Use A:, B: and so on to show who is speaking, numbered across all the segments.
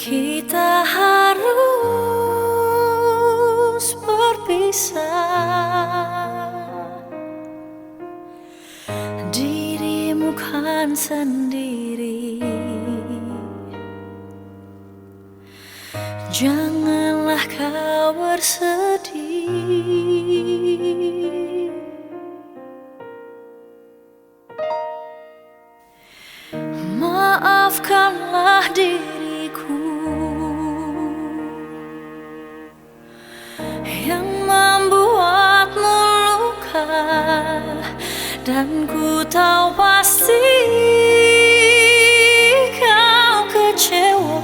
A: Kita harus berpisah. Dirimu kan sendiri, janganlah kau bersedih. Maafkanlah diriku yang membuatmu luka, dan ku tahu pasti kau kecewa.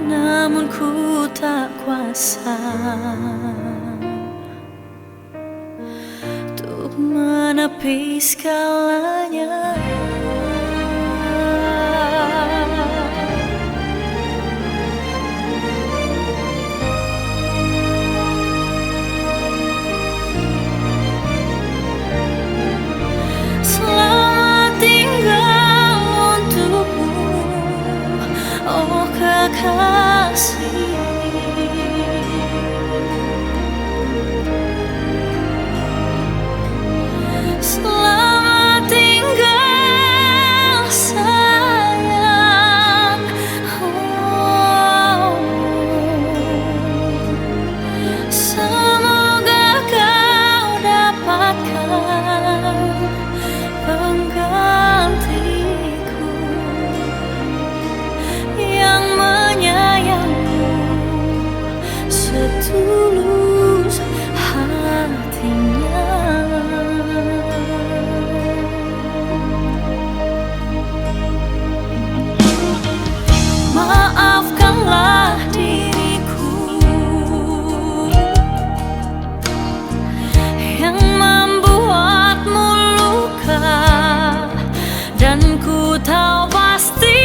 A: Namun ku tak kuasa untuk menepi segalanya. Selamat tinggal untukmu, oh kekasih. Selamat tinggal sayang, oh. Semoga kau dapatkan penggantiku yang menyayangmu setulus hatinya. Maafkanlah diriku yang membuatmu luka, dan ku tahu pasti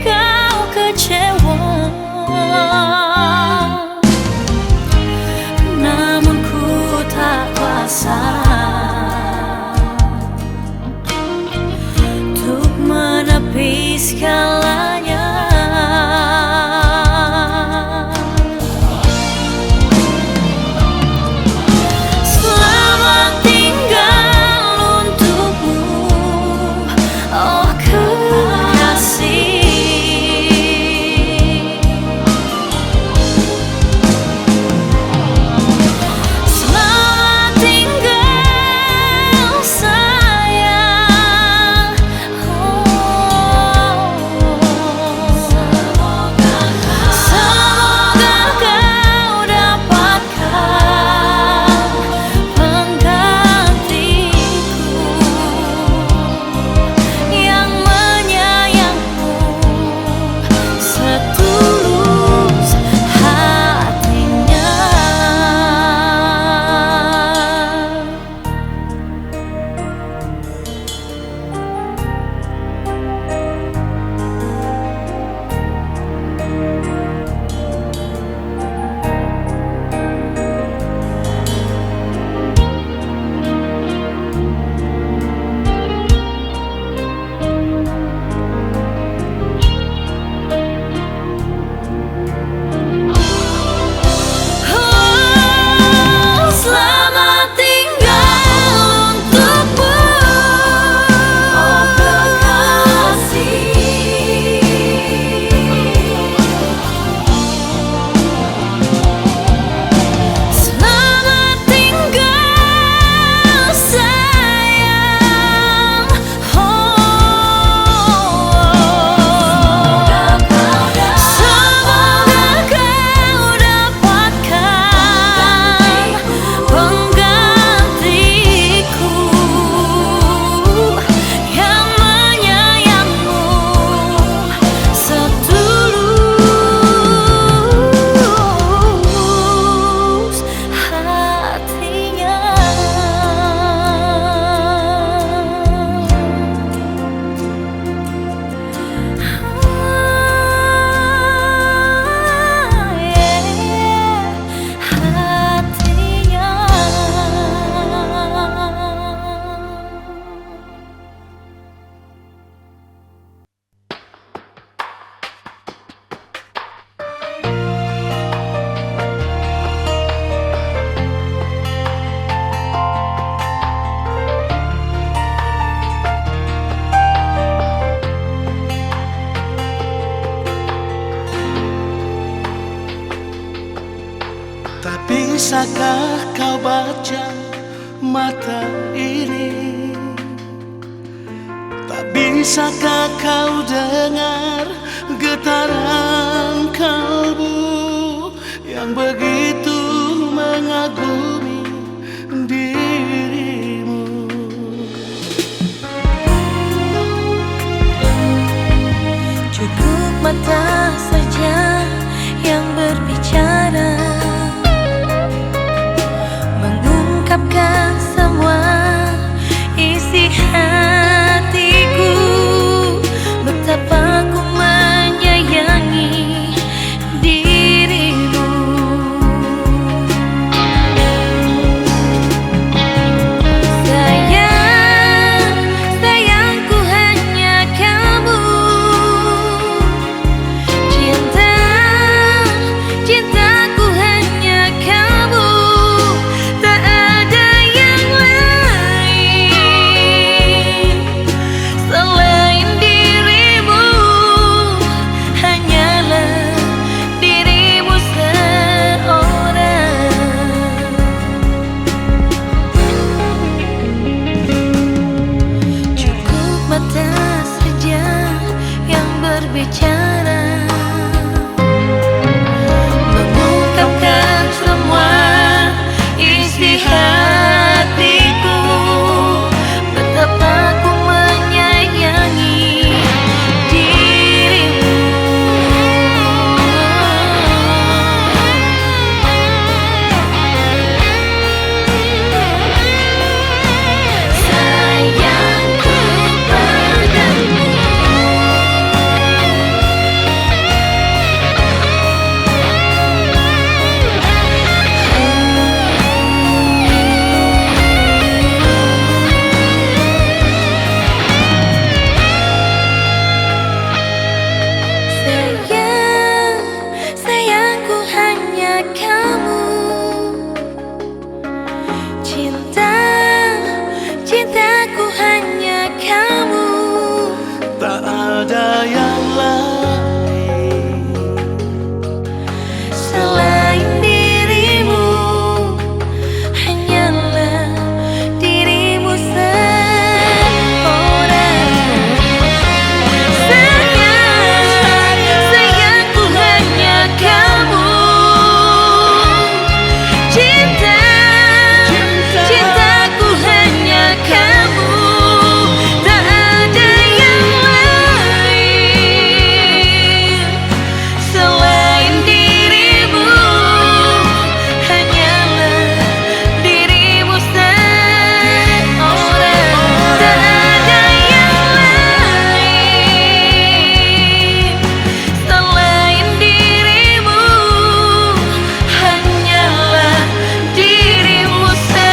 A: kau kecewa. Namun ku tak kuasa untuk menepi segalanya. Selamat tinggal untukmu, oh kekasih. Selamat tinggal sayang, oh.
B: bisakah kau baca mata ini? Tak bisakah kau dengar getaran kalbu yang begitu mengagumi dirimu?
A: Cukup mata saja yang berbicara, mengungkapkan semua isi hatiku. Betapa ku menyayangi dirimu. Sayang, sayangku hanya kamu. Cinta, cintaku hanya kamu. Tak ada yang lain selain dirimu. Hanyalah dirimu seorang. Cukup mata saja yang berbicara, mengungkapkan semua isi hatiku. Betapa ku menyayangi dirimu. Sayangku padamu. Sayang, sayangku hanya kamu. Cinta, cintaku hanya kamu.
B: Tak ada yang lain
A: Selain dirimu, hanyalah dirimu seorang. Sayang, sayangku hanya kamu. Cinta, cintaku hanya kamu. Tak ada yang lain selain dirimu. Hanyalah dirimu seorang. Tak ada yang lain selain dirimu. Hanyalah dirimu seorang.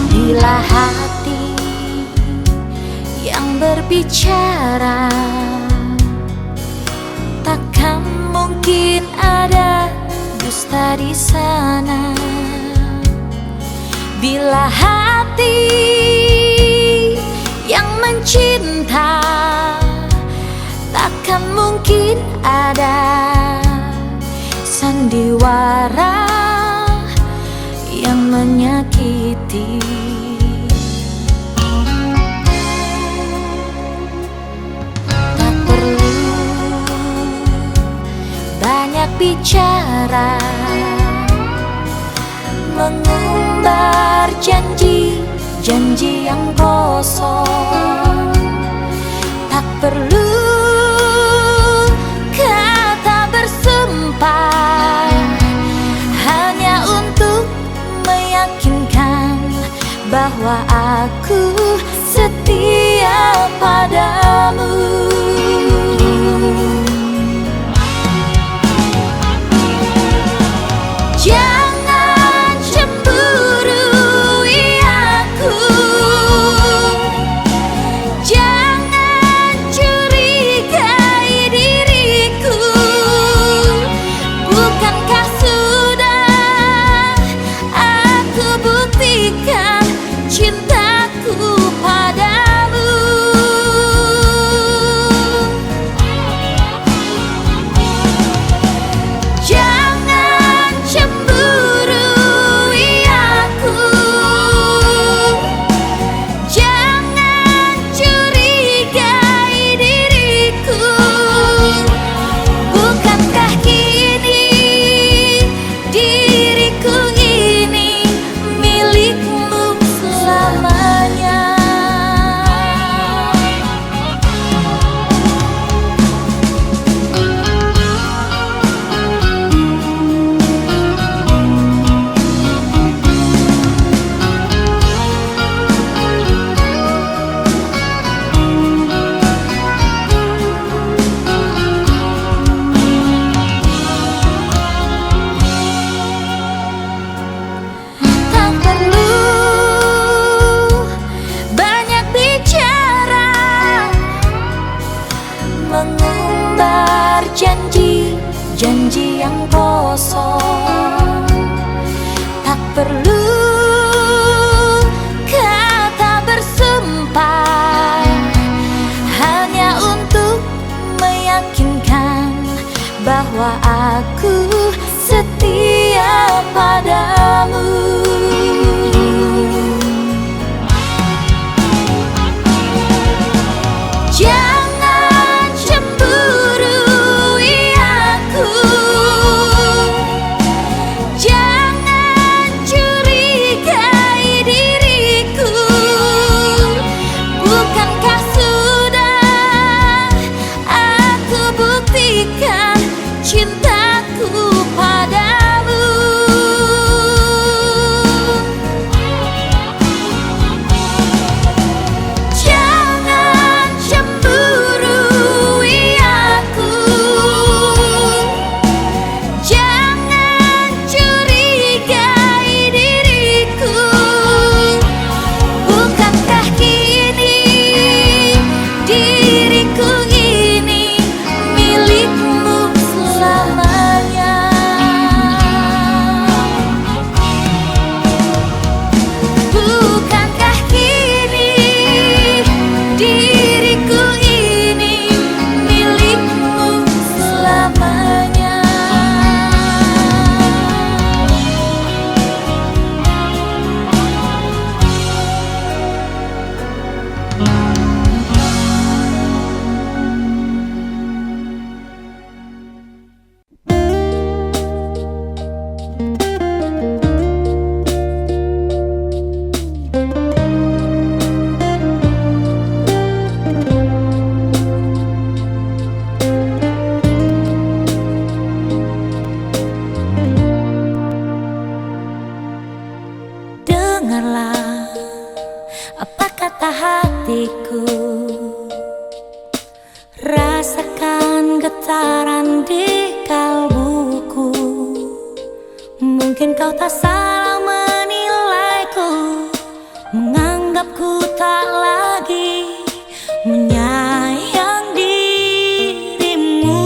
A: Bila hati yang berbicara, takkan mungkin ada dusta di sana. Bila hati yang mencinta, takkan mungkin ada sandiwara yang menyakiti. Tak perlu banyak bicara, mengumbar janji-janji yang kosong. Tak perlu kata bersumpah, hanya untuk meyakinkan bahwa aku setia padamu. Jangan cemburui aku, jangan curigai diriku. Bukankah sudah aku buktikan cintaku padamu? Jangan cemburui aku, jangan curigai diriku. Bukankah kini diriku ini milikmu selamanya? Tak perlu banyak bicara, mengumbar janji-janji yang kosong. Tak perlu kata bersumpah, hanya untuk meyakinkan bahwa aku setia padamu. Jangan cemburui aku, jangan curigai diriku. Bukankah sudah aku buktikan cintaku padamu? Jangan cemburui aku, jangan curigai diriku. Bukankah kini diriku ini milikmu selamanya? Bukankah kini diriku ini milikmu selamanya? Dengarlah apa kata hatiku, rasakan getaran di kalbuku. Mungkin kau tak salah menilaiku, menganggapku tak lagi menyayang dirimu.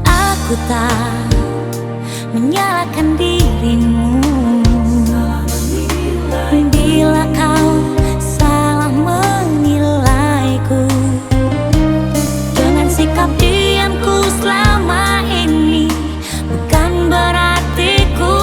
A: Aku tak menyalahkan dirimu bila kau salah menilaiku. Dengan sikap diamku selama ini bukan berarti ku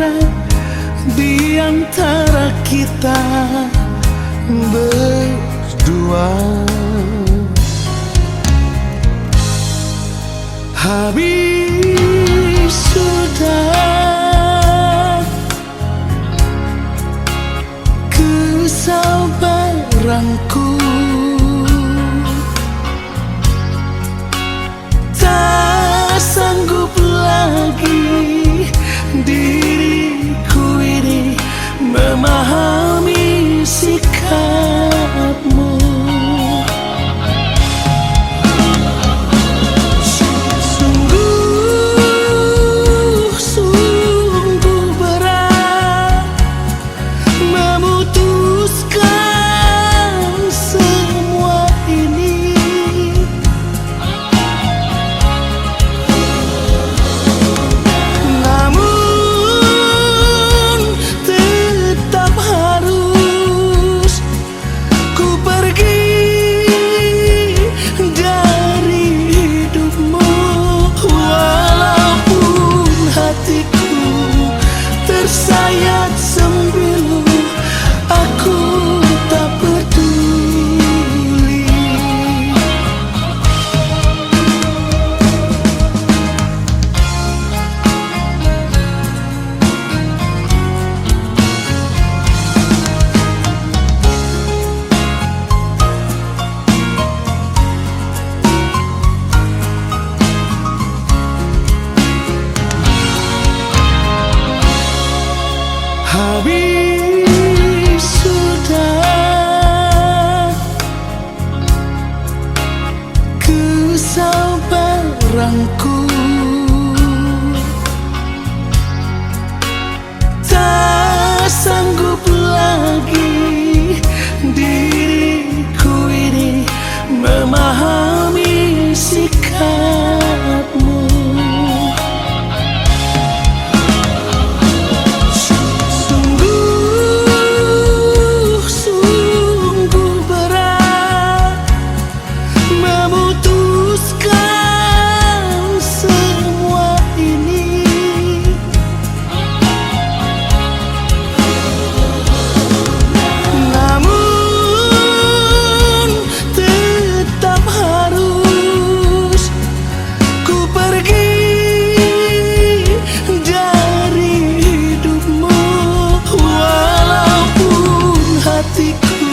B: ada di antara kita berdua. Habis sudah kesabaranku, tak sanggup lagi diriku ini memahami sikapmu. Sungguh berat memutuskan semua ini. Namun tetap harus ku pergi dari hidupmu. Walaupun hatiku tersayat sembilu, aku tak peduli. Habis sudah kesabaranku, tak sanggup lagi diriku ini memahami sikapmu. Sungguh berat memutuskan semua ini. Namun tetap harus ku pergi dari hidupmu. Walaupun hatiku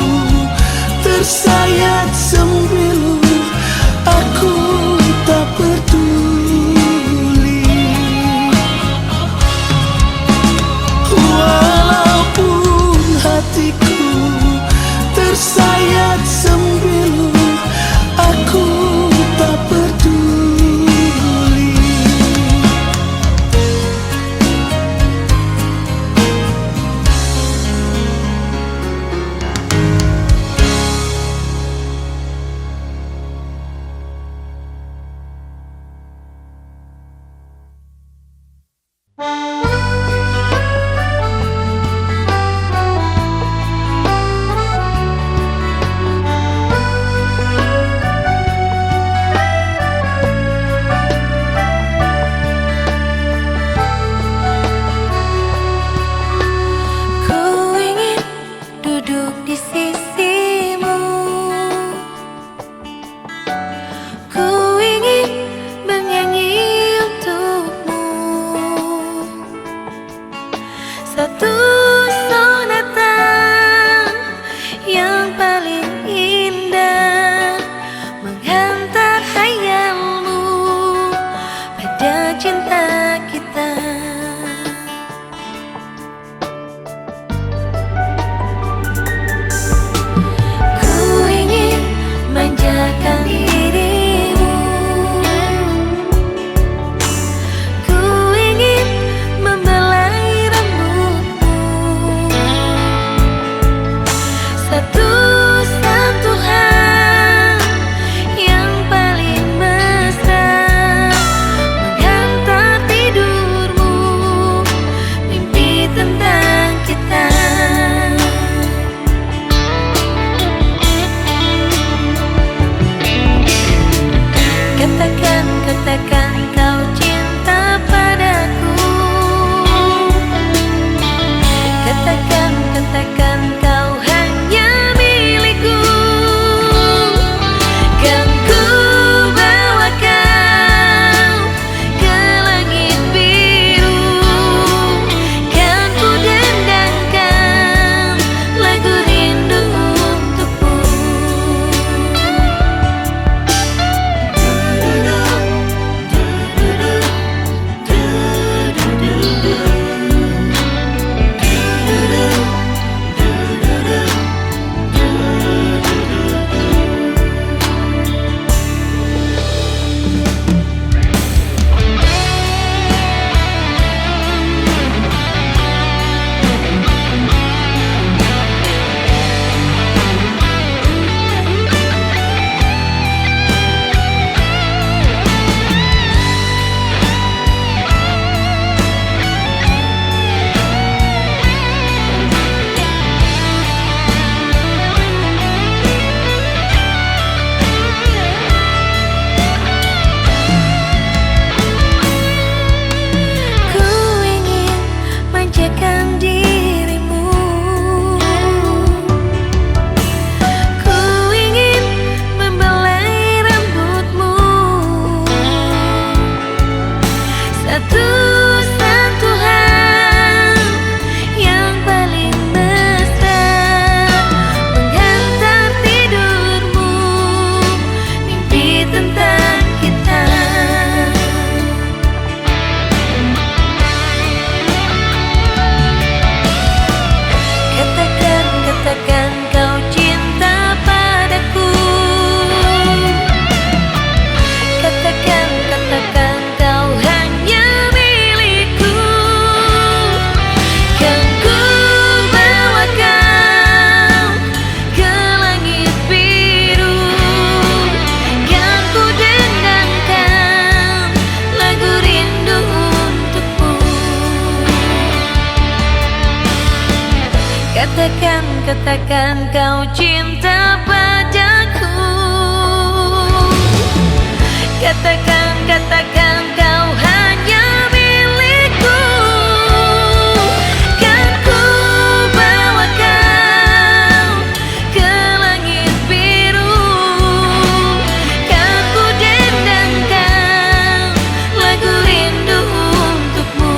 B: tersayat sembilu, aku tak peduli. Walaupun hatiku tersayat sembilu, aku tak peduli.
A: Ku ingin duduk di sisimu, ku ingin bernyanyi untukmu satu sonata yang paling indah, menghantar khayalmu pada cinta kita. Ku ingin manjakan dirimu, ku ingin membelai rambutmu Katakan, katakan kau cinta padaku. Katakan, katakan kau hanya milikku. Kan ku bawa kau ke langit biru. Kan ku dendangkan lagu rindu untukmu.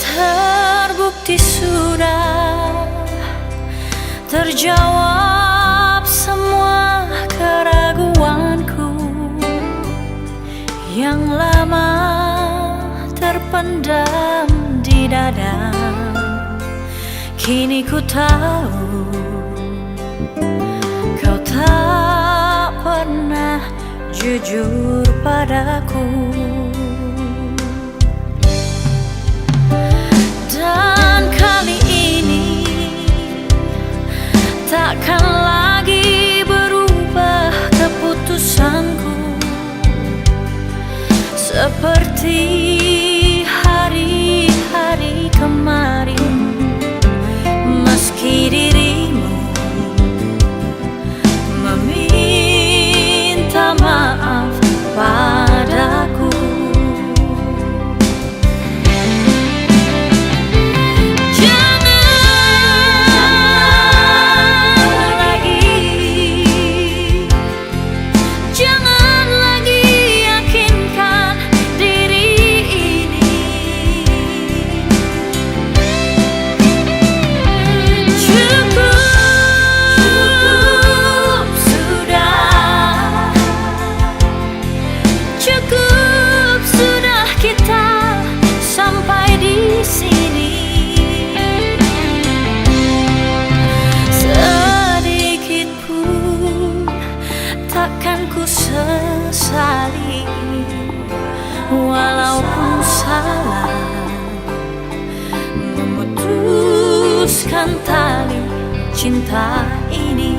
A: Terbukti sudah terjawab semua keraguanku yang lama terpendam di dada. Kini ku tahu kau tak pernah jujur padaku. Dan kali ini takkan lagi berubah keputusanku. Seperti hari-hari kemarin, meski dirimu meminta maaf padaku. Cukup sudah kita sampai di sini. Sedikit pun takkan ku sesali, walaupun salah memutuskan tali cinta ini.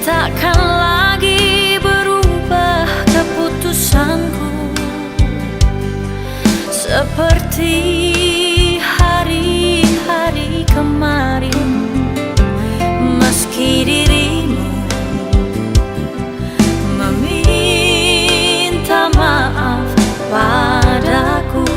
A: Takkan lagi berubah keputusanku. Seperti hari-hari kemarin, meski dirimu meminta maaf padaku.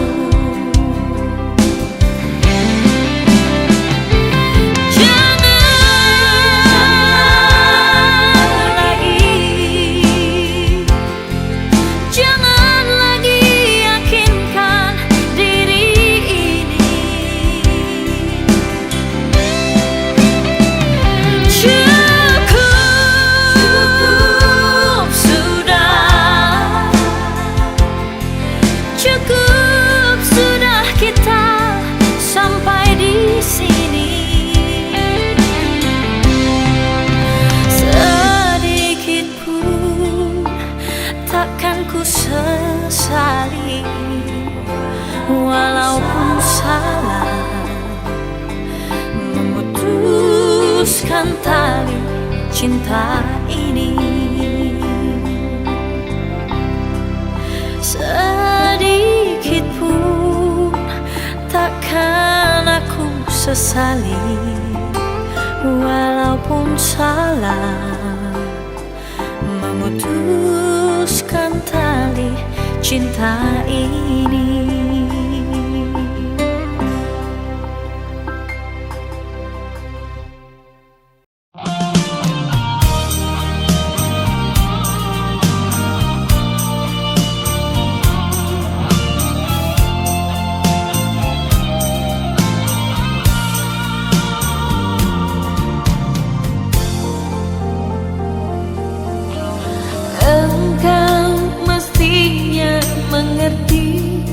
A: Cukup sudah kita sampai di sini. Sedikit pun takkan ku sesali, walaupun salah memutuskan tali cinta ini. Sedikit pun sesali, walaupun salah memutuskan tali cinta ini.
C: Engkau mestinya mengerti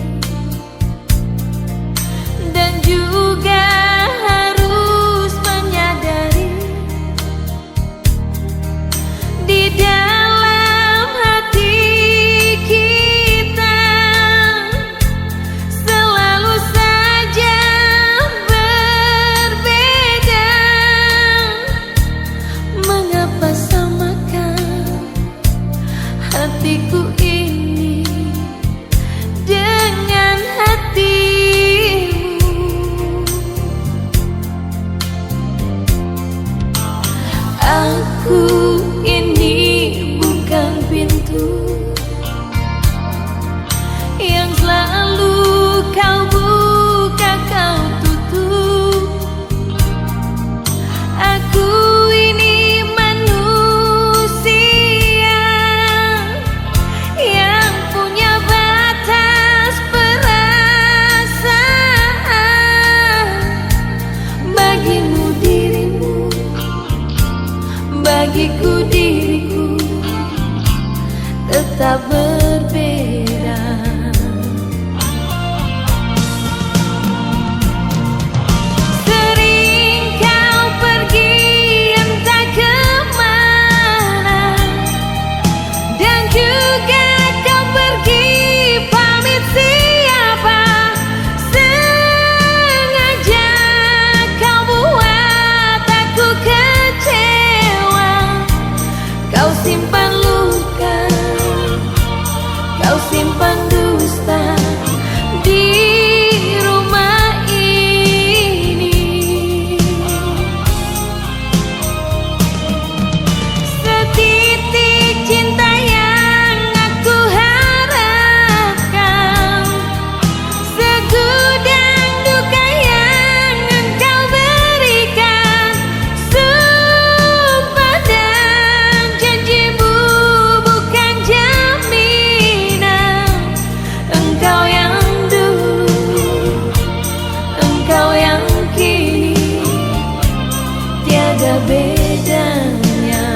C: dan juga harus menyadari di dalam hati kita selalu saja berbeda. Mengapa samakan hatiku ini dengan hatimu? Aku ini bukan pintu yang selalu kau buka, kau tutup. Aku ini manusia yang punya batas perasaan. Bagimu dirimu, bagiku diriku tetap berbeda. Sering kau pergi entah kemana, dan juga kau pergi pamit siapa. Sengaja kau buat aku kecewa. Kau simpan luka, kau simpan dusta di rumah ini. Setitik cinta yang aku harapkan, segudang duka yang engkau berikan. Sumpah dan janjimu bukan jaminan. Engkau yang dulu, engkau yang kini, tiada bedanya.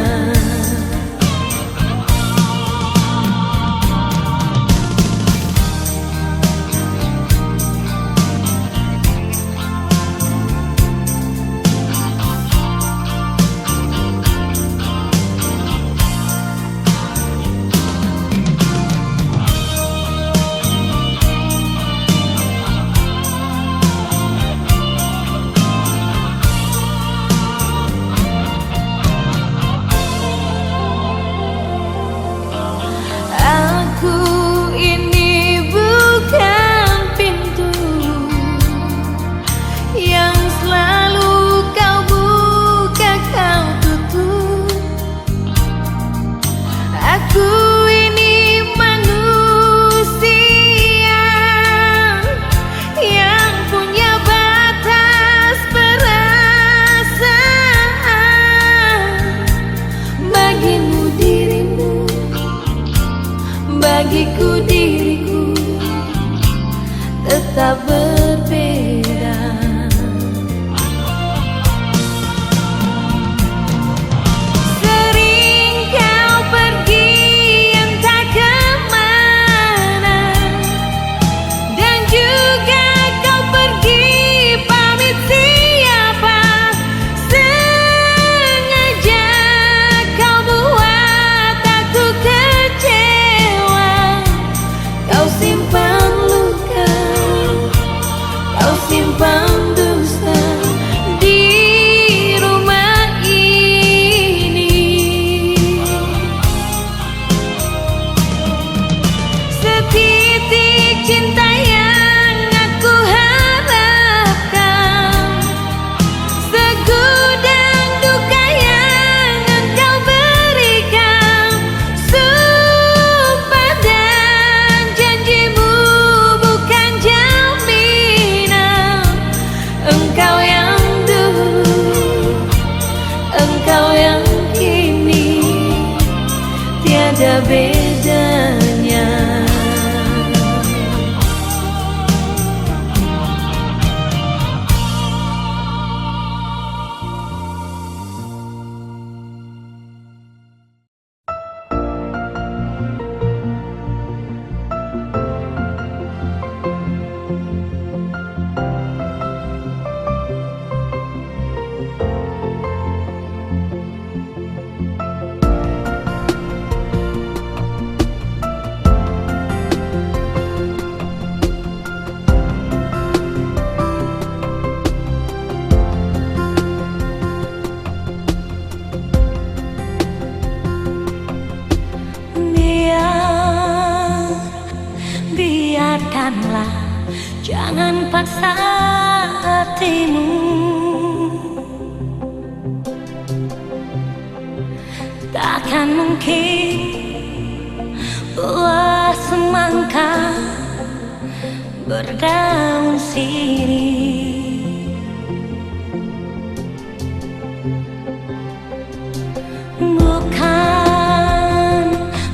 C: Aku ini bukan pintu yang selalu kau buka, kau tutup. Aku ini manusia yang punya batas perasaan. Bagimu dirimu, bagiku diriku tetap berbeda. Sering kau pergi entah kemana, dan juga kau pergi pamit siapa. Sengaja kau buat aku kecewa. Kau simpan luka,
A: Jangan paksa hatimu, takkan mungkin buah semangka berdaun sirih.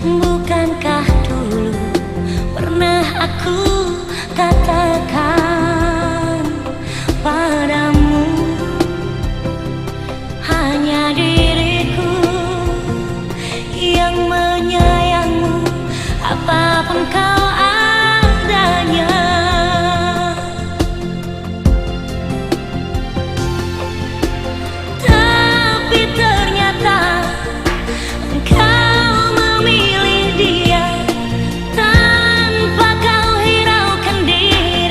A: Bukankah dulu pernah aku katakan padamu, hanya diriku yang menyayangmu, apapun kau adanya. Tapi ternyata engkau memilih dia tanpa kau hiraukan diri.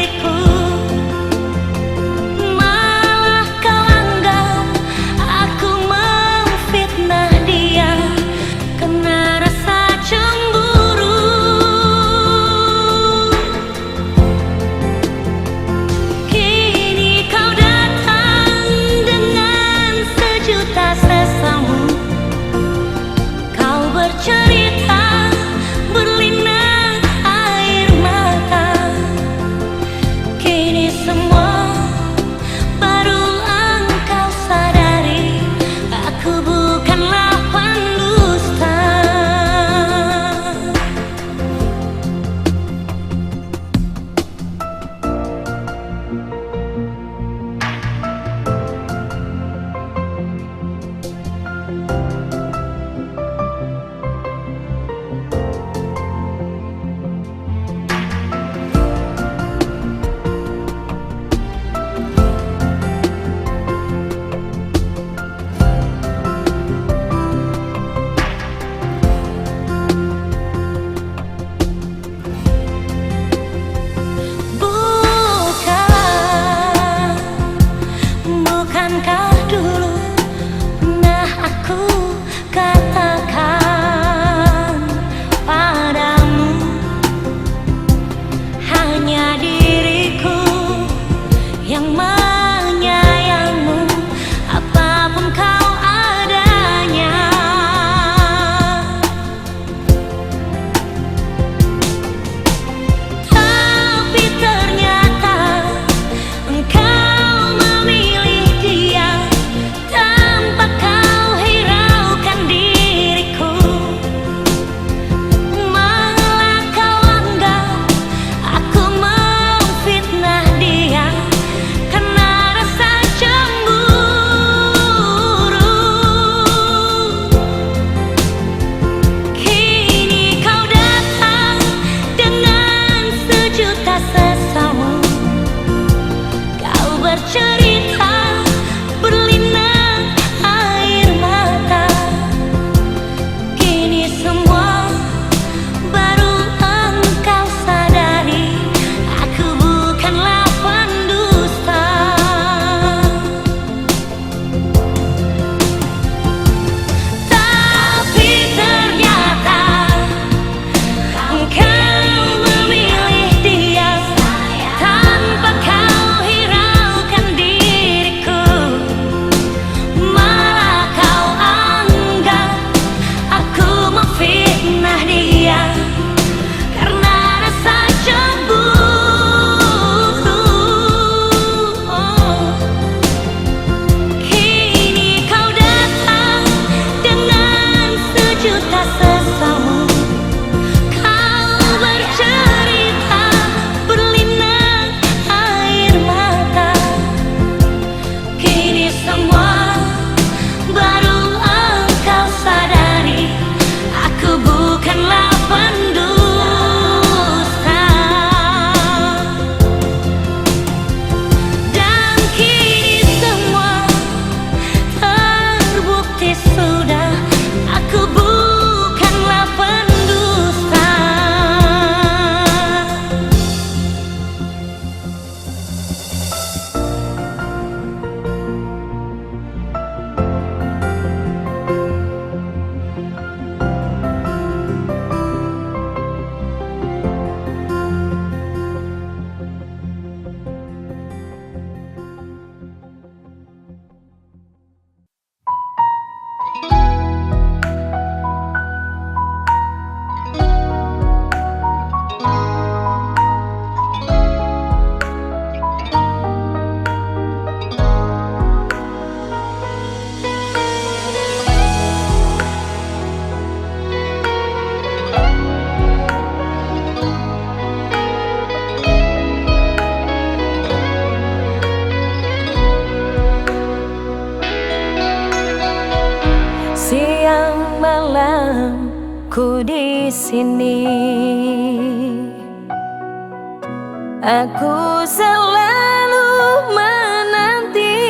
A: ku di sini. Aku selalu menanti.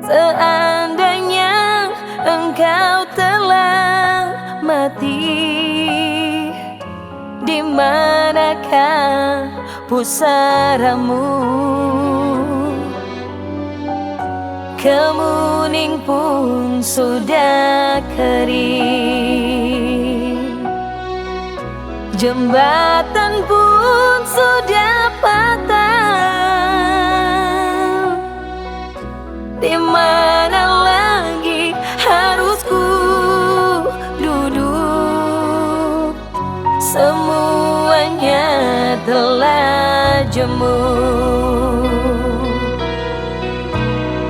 A: Seandainya engkau telah mati, di manakah pusaramu? Kemuning pun sudah kering, jembatan pun sudah patah. Di mana lagi harus ku duduk? Semuanya telah jemu.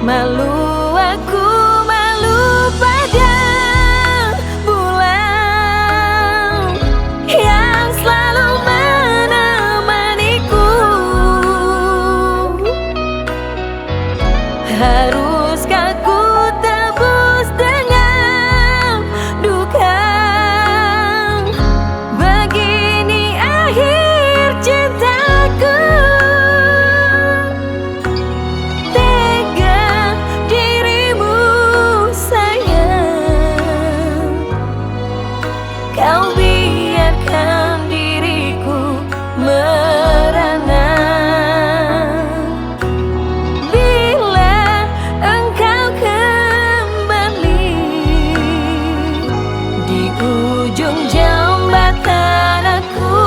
A: Malu aku, malu pada bulan yang selalu menemaniku. Haruskah ku tebus dengan duka? Begini akhir cintaku. Tega dirimu sayang, kau biarkan diriku merana. Bila engkau kembali di ujung jembatan, aku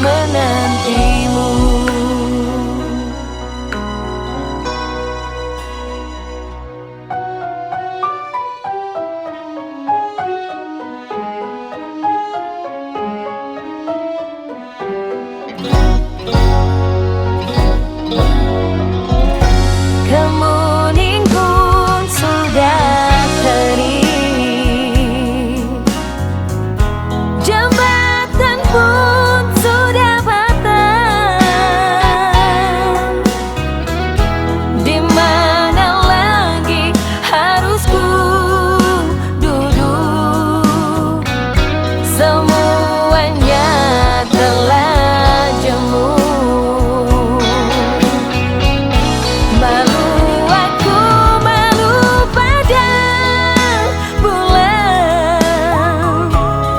A: menantimu. Kemuning pun sudah kering, jembatan pun sudah patah. Di mana lagi harus ku duduk? Semuanya telah jemu. Malu aku, malu pada bulan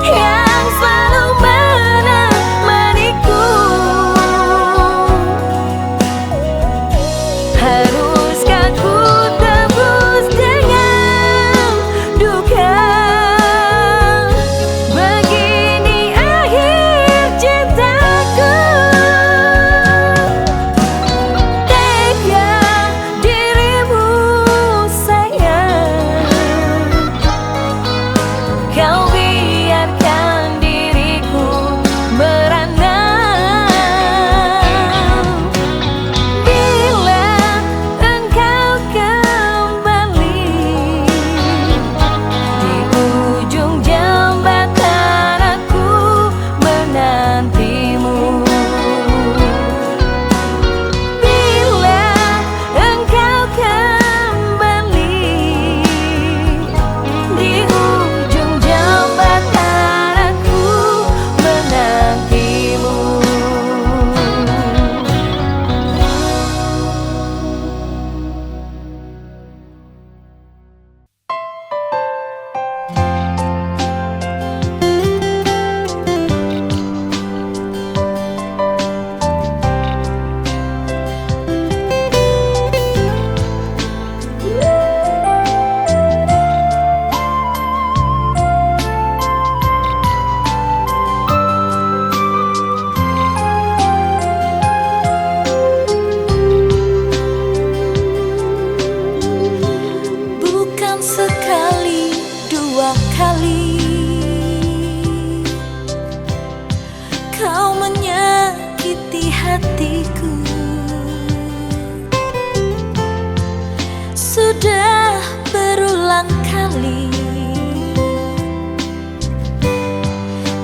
A: yang selalu menemaniku. Haruskah ku tebus dengan duka? Begini akhir cintaku. Tega dirimu sayang, kau biarkan diriku merana. Bila engkau kembali di ujung jembatan, aku menantimu. Bila engkau kembali di ujung jembatan, aku menantimu. Bukan sekali, dua kali kau menyakiti hatiku. Sudah berulang kali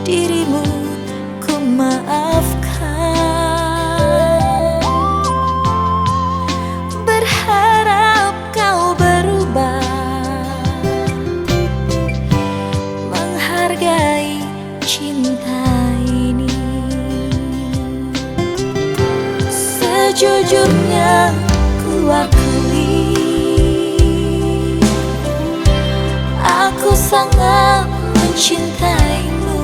A: dirimu ku maafkan. Berharap kau berubah. cinta ini. Sejujurnya ku akui, aku sangat mencintaimu.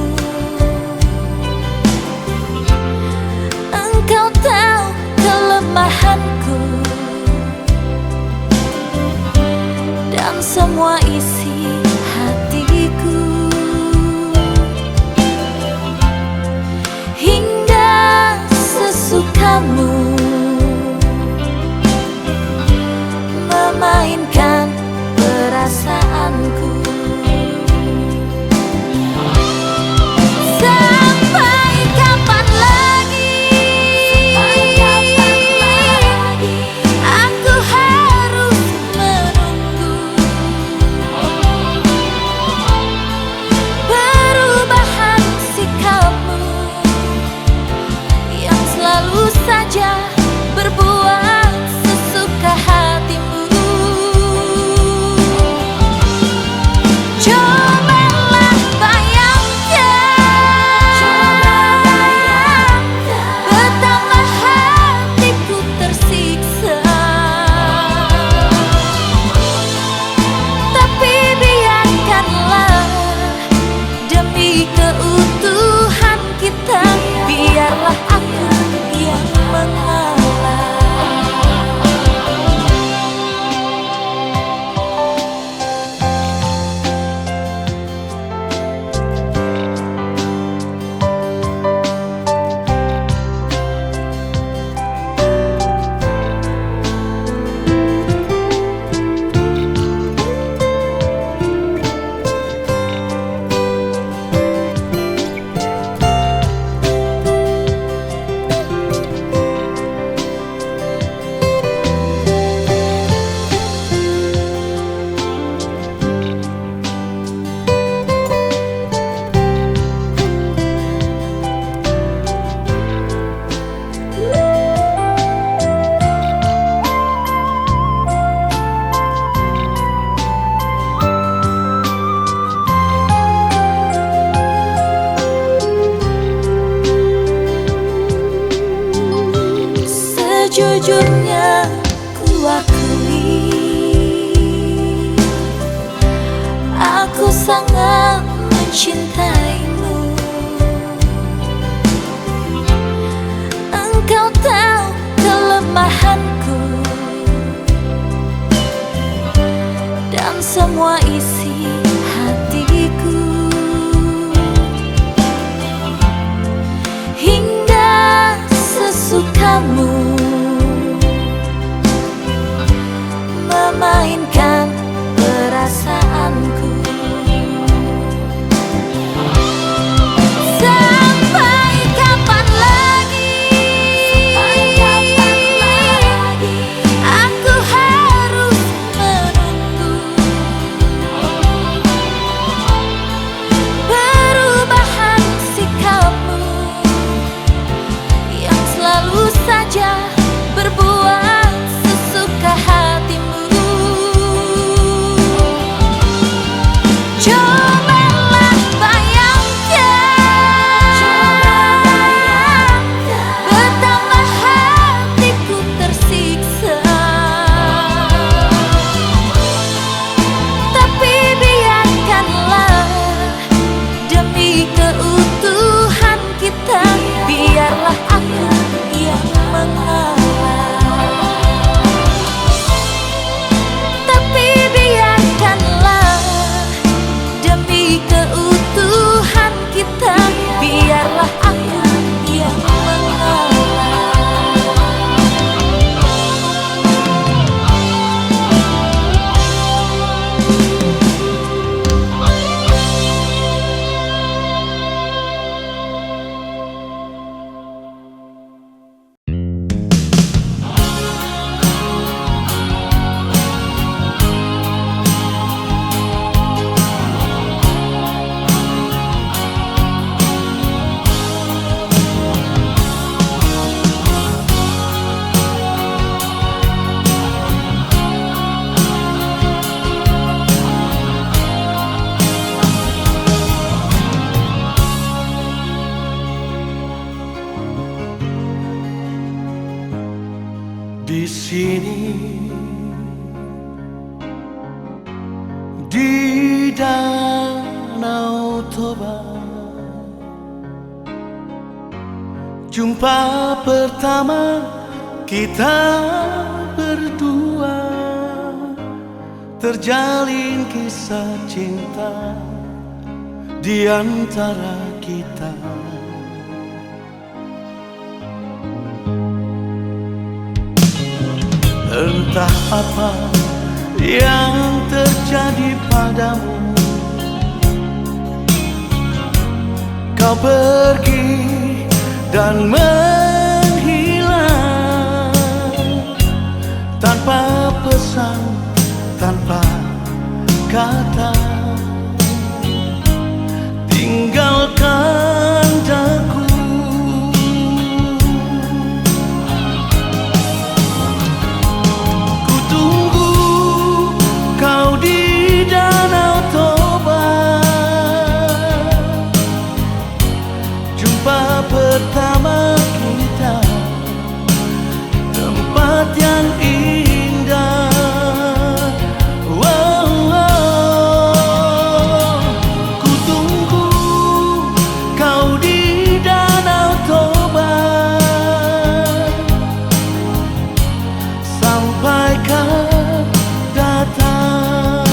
A: Engkau tahu kelemahanku dan semua isi hatiku. Hingga sesukamu memainkan perasaanku. Sampai kapan lagi aku harus menunggu perubahan sikapmu yang selalu saja berbuat sesuka hatimu. Cobalah bayangkan betapa hatiku tersiksa, tapi biarkanlah demi keutuhan kita, biarlah aku yang mengalah. Sejujurnya ku akui, aku sangat mencintaimu. Engkau tahu kelemahanku dan semua isi hatiku. Hingga sesukamu memainkan perasaanku. Sampai kapan lagi aku harus menunggu perubahan sikapmu yang selalu saja berbuat sesuka hatimu. Cobalah bayangkan betapa hatiku tersiksa, tapi biarkanlah demi keutuhan kita, biarlah aku yang mengalah. Tapi biarkanlah demi keutuhan kita, biarlah aku yang mengalah.
B: sini di Danau Toba. Jumpa pertama kita berdua, terjalin kisah cinta di antara kita. Entah apa yang terjadi padamu, kau pergi dan menghilang tanpa pesan, tanpa kata, tinggalkan daku. Ku tunggu kau di Danau Toba, jumpa pertama kita, tempat yang indah. Ku tunggu kau di Danau Toba sampai kau datang.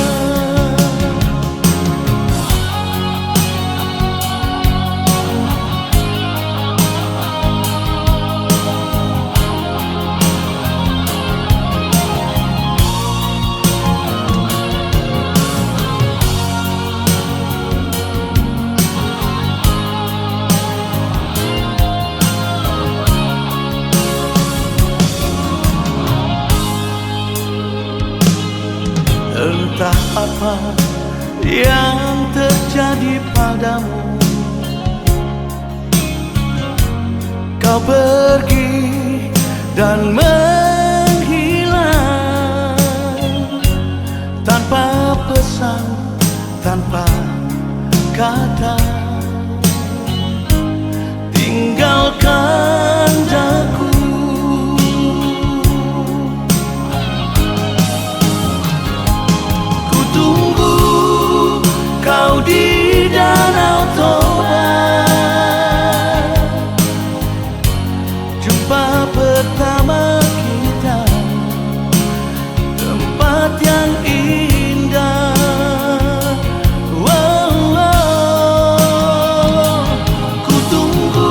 B: Entah apa yang terjadi padamu, kau pergi dan menghilang tanpa pesan, tanpa kata, tinggalkan daku. Kau di Danau Toba, jumpa pertama kita, tempat yang indah. Ku tunggu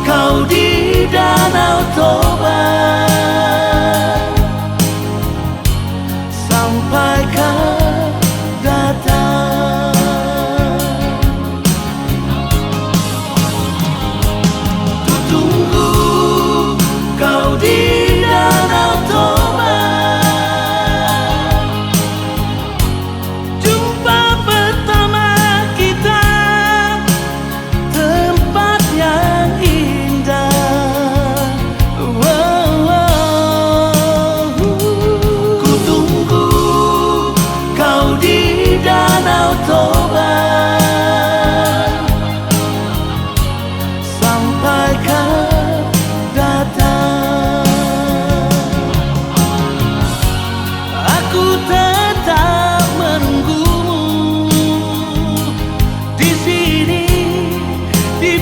B: kau di Danau Toba sampai kau datang.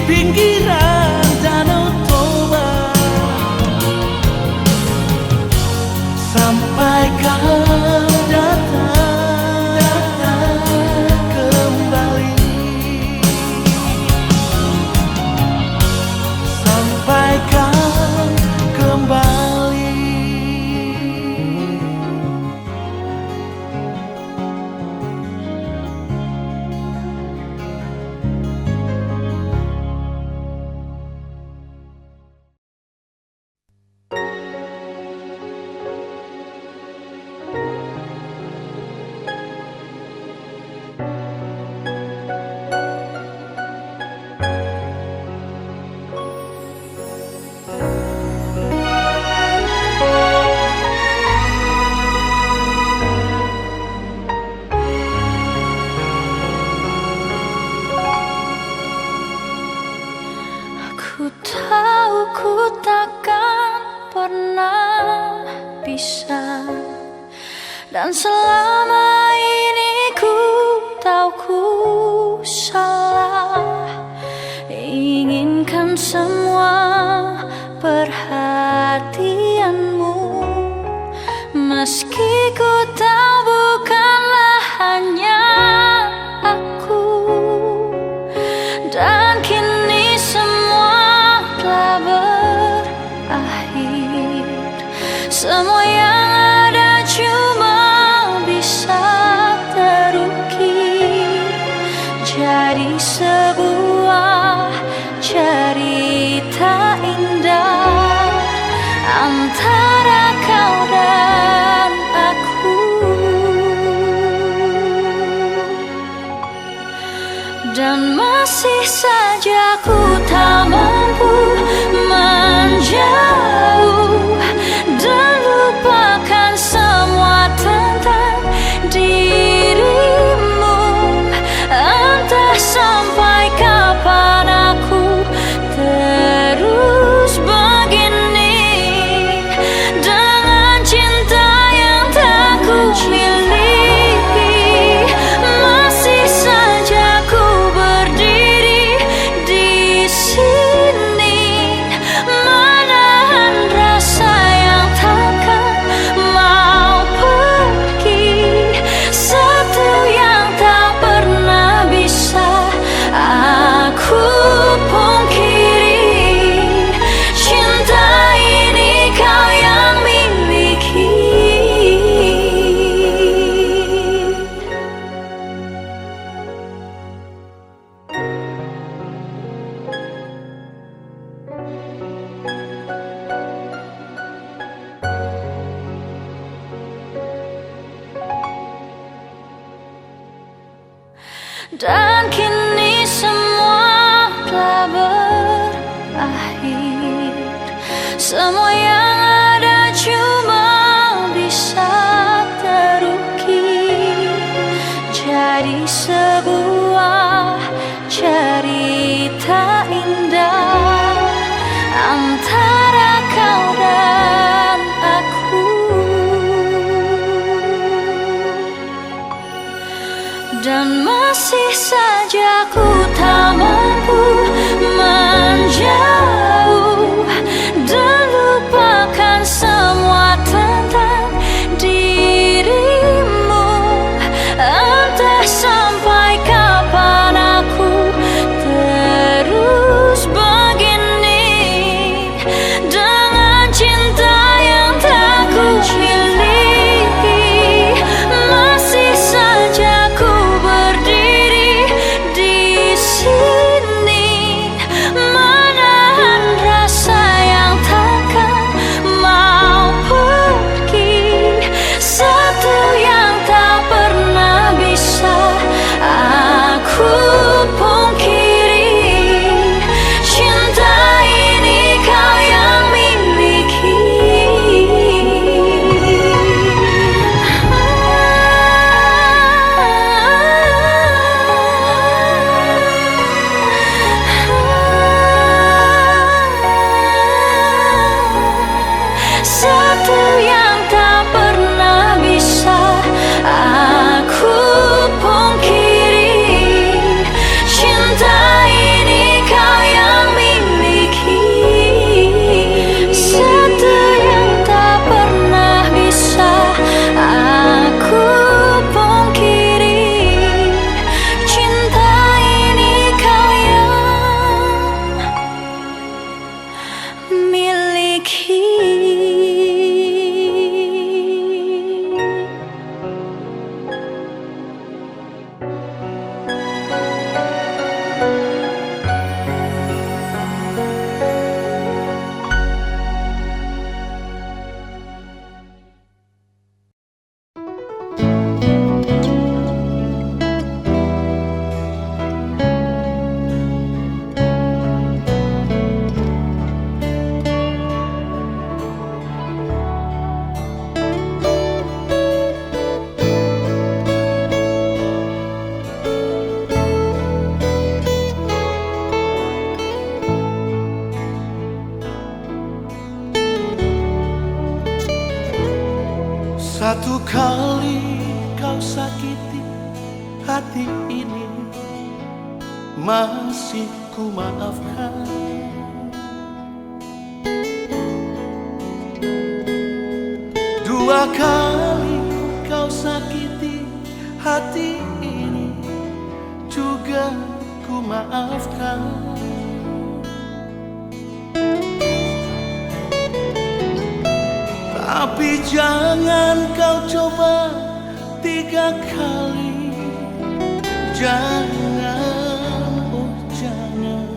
B: Pinggiran Danau Toba sampai kau datang kembali, sampai kau kembali.
A: Ku tahu ku takkan pernah bisa. Dan selama ini ku tahu ku salah, inginkan semua perhatianmu, meski ku tahu bukanlah hanya aku. Dan kini semua telah berakhir, semua yang ada cuma bisa terukir jadi sebuah cerita indah antara kau dan aku. Dan masih saja ku tak mampu menjauh dan lupakan semua tentang dirimu. Entah sampai kapan aku terus begini dengan cinta yang tak ku miliki. Masih saja ku berdiri di sini, menahan rasa yang takkan mau pergi. Satu yang tak pernah bisa aku pungkiri, cinta ini kau yang miliki. Dan kini semua telah berakhir, semua yang ada cuma bisa terukir jadi sebuah cerita indah antara kau dan aku. Dan masih saja ku tak mampu menjauh dan lupakan semua tentang dirimu. Entah sampai kapan aku terus
B: Satu kali kau sakiti hati ini, masih ku maafkan. Dua kali kau sakiti hati ini, juga ku maafkan. Tapi jangan kau coba tiga kali. Jangan, oh jangan.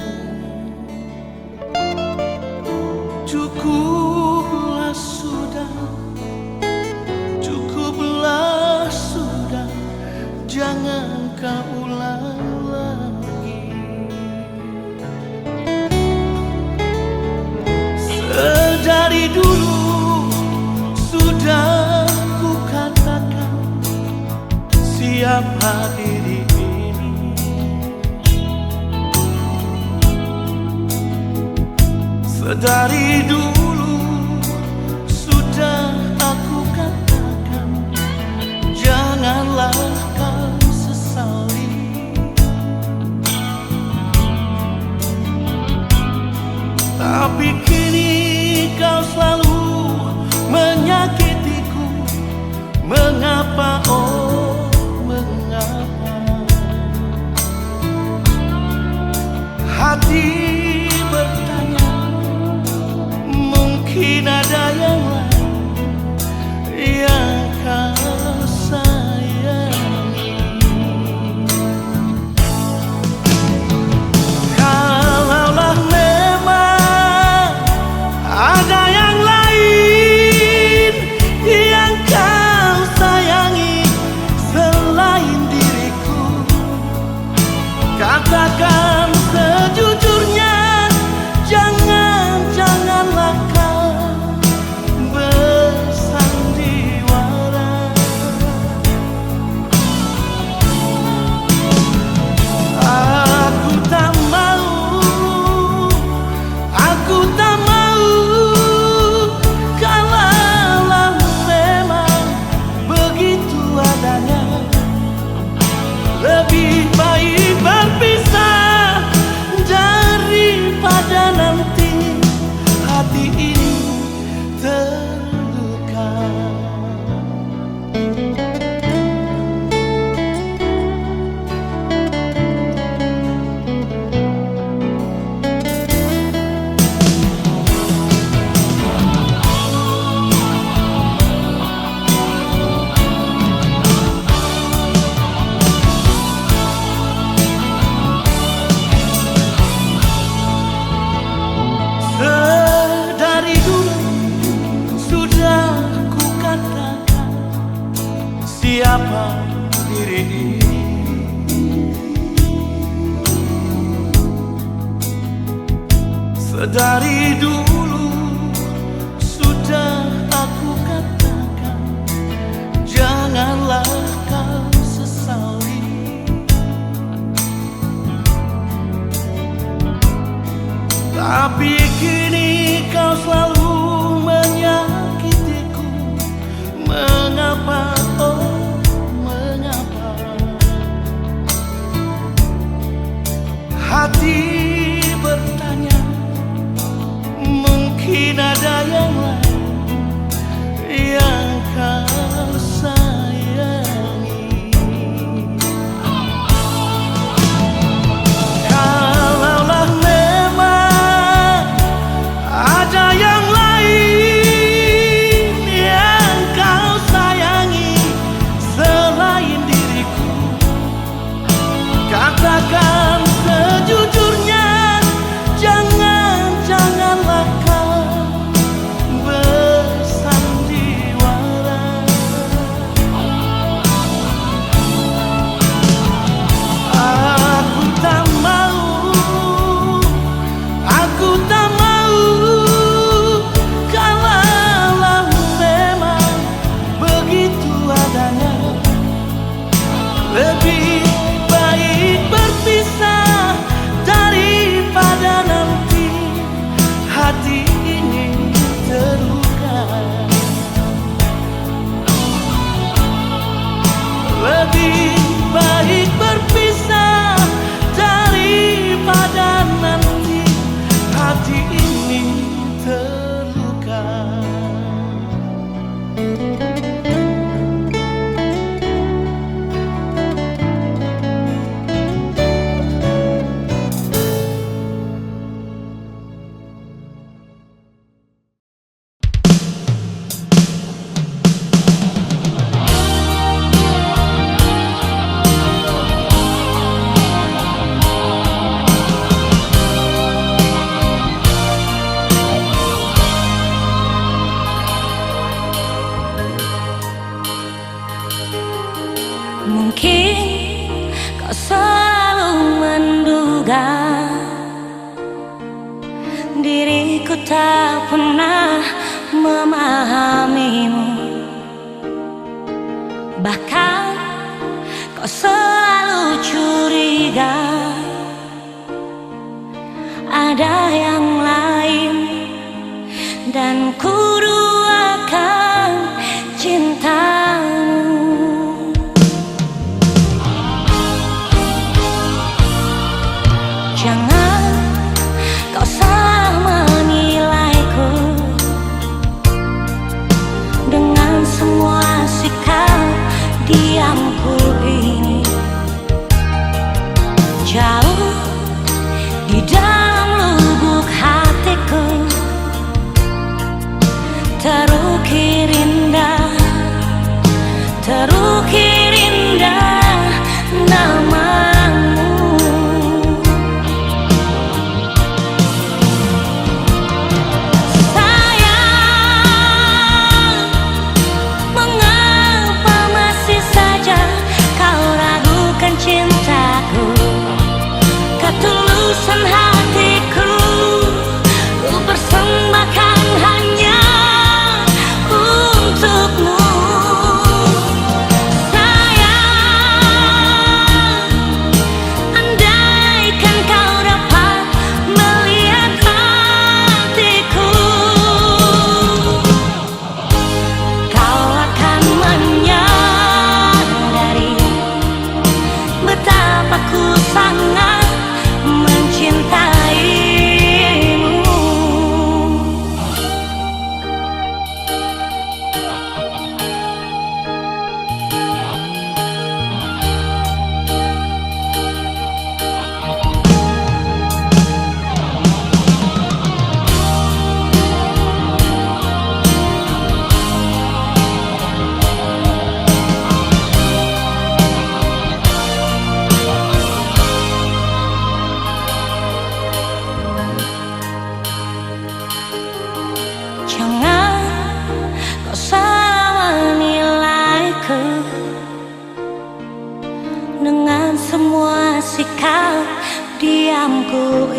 B: Cukuplah sudah, cukuplah sudah. Jangan kau ulang lagi. Sedari dulu sudah ku katakan, siapa diri ini. Sedari dulu sudah aku katakan, janganlah kau sesali. Tapi kini kau selalu menyakitiku. Mengapa, oh mengapa? Hati bertanya, mungkin ada yang lain yang kau sayangi. Kalaulah memang ada yang lain yang kau sayangi selain diriku, katakan sejujurnya. Janganlah kau bersandiwara. Aku tak mau, aku tak mau. Kalaulah memang begitu adanya, lebih baik berpisah daripada nanti hati ini terluka. Sedari dulu sudah ku katakan, siapa diri ini. Sedari dulu sudah aku katakan, janganlah kau sesali. Tapi kini kau selalu menyakitiku. Mengapa, oh mengapa? Hati bertanya, mungkin ada yang lain yang kau sayangi. Kalaulah memang ada yang lain yang kau sayangi selain diriku, katakan sejujurnya.
A: tak pernah memahamimu. Bahkan kau selalu curiga ada yang lain, dan ku duakan cintamu. Jangan kau salah menilaiku dengan semua sikap diamku ini. Jauh di dalam lubuk hatiku terukir indah, terukir indah namamu. Sayang, mengapa masih saja kau ragukan cintaku? Ketulusan hatiku ku persembahkan hanya untukmu. Sayang, andaikan kau dapat melihat hatiku, kau akan menyadari betapa ku sangat mencintaimu. Jangan kau salah menilaiku dengan semua sikap diamku